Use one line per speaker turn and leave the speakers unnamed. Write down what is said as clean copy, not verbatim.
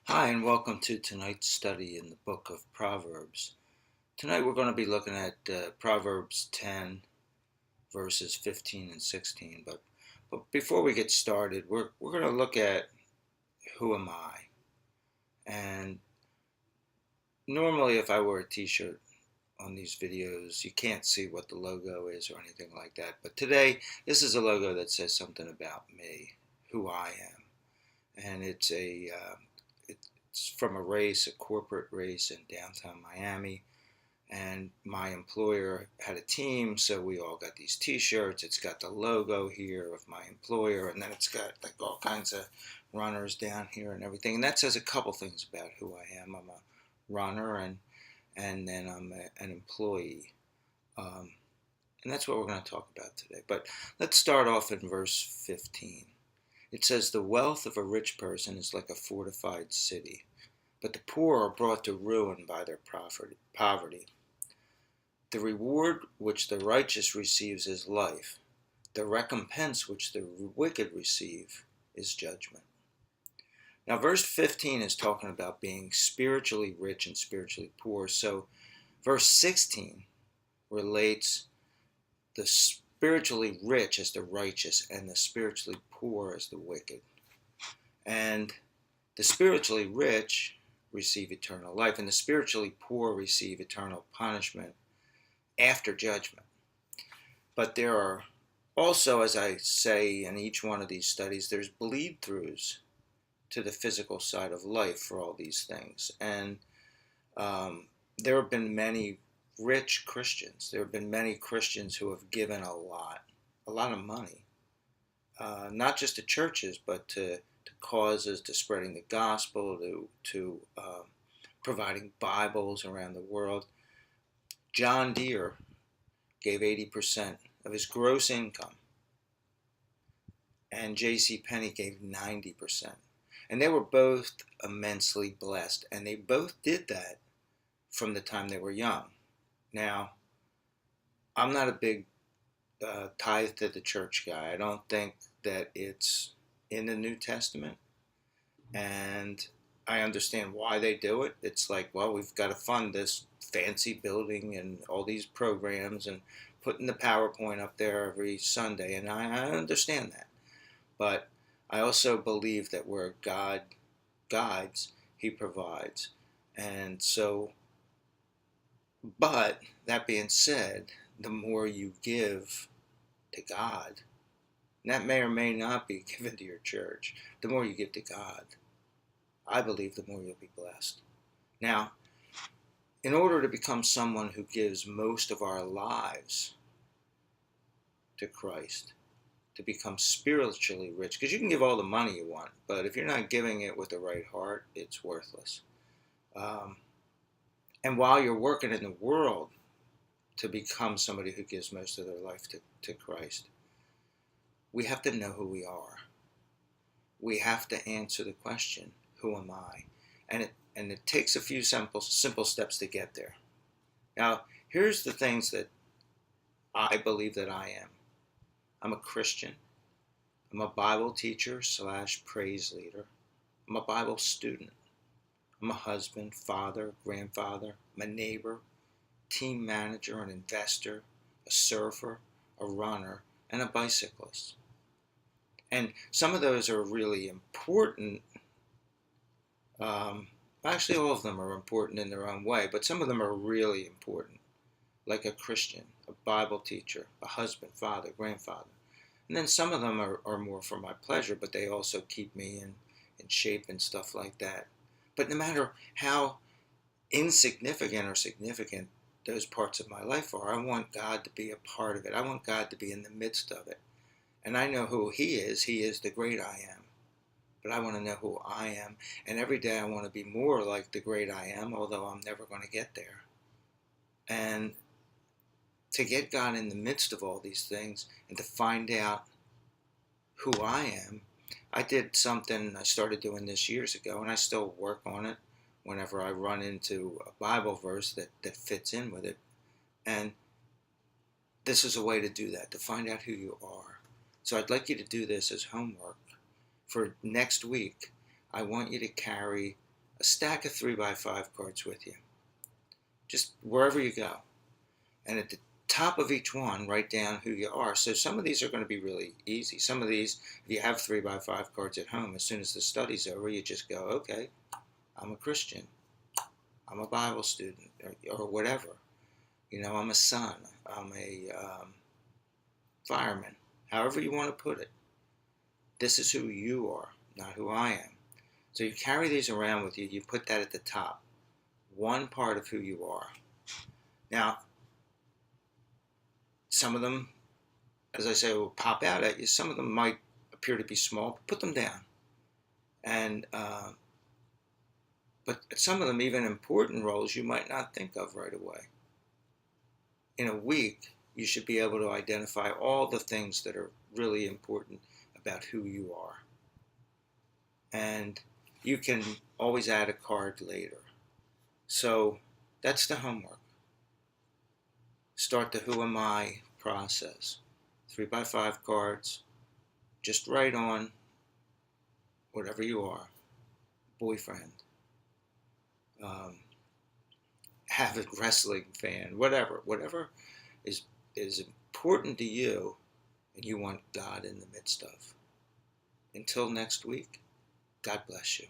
Hi, and welcome to tonight's study in the book of Proverbs. Tonight we're going to be looking at Proverbs 10, verses 15 and 16. But before we get started, we're going to look at who am I? And normally, if I wear a t shirt on these videos, you can't see what the logo is or anything like that. But today, this is a logo that says something about me, who I am. And it's from a corporate race in downtown Miami. And my employer had a team, so we all got these t-shirts. It's got the logo here of my employer, and then it's got like all kinds of runners down here and everything. And that says a couple things about who I am. I'm a runner, and then an employee. Um, and that's what we're going to talk about today. But let's start off in verse 15. It says, "The wealth of a rich person is like a fortified city, but the poor are brought to ruin by their poverty. The reward which the righteous receives is life. The recompense which the wicked receive is judgment." Now, verse 15 is talking about being spiritually rich and spiritually poor. So, verse 16 relates the spiritually rich as the righteous and the spiritually poor as the wicked. And the spiritually rich receive eternal life, and the spiritually poor receive eternal punishment after judgment. But there are also, as I say in each one of these studies, there's bleed-throughs to the physical side of life for all these things. And there have been many rich Christians. There have been many Christians who have given a lot of money, not just to churches, but to causes, to spreading the gospel, to providing Bibles around the world. John Deere gave 80% of his gross income, and J.C. Penney gave 90%. And they were both immensely blessed, and they both did that from the time they were young. Now, I'm not a big tithe to the church guy. I don't think that it's in the New Testament, and I understand why they do it. It's like, well, we've got to fund this fancy building and all these programs and putting the PowerPoint up there every Sunday, and I understand that. But I also believe that where God guides, He provides. And so, but that being said, the more you give to God, and that may or may not be given to your church, the more you give to God, I believe the more you'll be blessed. Now, in order to become someone who gives most of our lives to Christ, to become spiritually rich, because you can give all the money you want, but if you're not giving it with the right heart, it's worthless. And while you're working in the world to become somebody who gives most of their life to Christ, we have to know who we are. We have to answer the question, who am I? And it takes a few simple steps to get there. Now, here's the things that I believe that I am. I'm a Christian. I'm a Bible teacher / praise leader. I'm a Bible student. I'm a husband, father, grandfather. I'm a neighbor, team manager, an investor, a surfer, a runner, and a bicyclist. And some of those are really important. Actually, all of them are important in their own way, but some of them are really important, like a Christian, a Bible teacher, a husband, father, grandfather. And then some of them are more for my pleasure, but they also keep me in shape and stuff like that. But no matter how insignificant or significant those parts of my life are, I want God to be a part of it. I want God to be in the midst of it. And I know who He is. He is the great I am. But I want to know who I am. And every day I want to be more like the great I am, although I'm never going to get there. And to get God in the midst of all these things and to find out who I am, I did something I started doing this years ago, and I still work on it whenever I run into a Bible verse that fits in with it. And this is a way to do that, to find out who you are. So I'd like you to do this as homework. For next week, I want you to carry a stack of 3x5 cards with you, just wherever you go. And at the top of each one, write down who you are. So some of these are going to be really easy. Some of these, if you have 3x5 cards at home, as soon as the study's over, you just go, okay, I'm a Christian. I'm a Bible student, or whatever. I'm a son. I'm a fireman. However you want to put it. This is who you are, not who I am. So you carry these around with you. You put that at the top. One part of who you are. Now, some of them, as I say, will pop out at you. Some of them might appear to be small. But put them down. And but some of them, even important roles, you might not think of right away. In a week, you should be able to identify all the things that are really important about who you are. And you can always add a card later. So that's the homework. Start the who am I process. 3x5 cards. Just write on whatever you are. Boyfriend. Avid wrestling fan. Whatever is important to you and you want God in the midst of. Until next week, God bless you.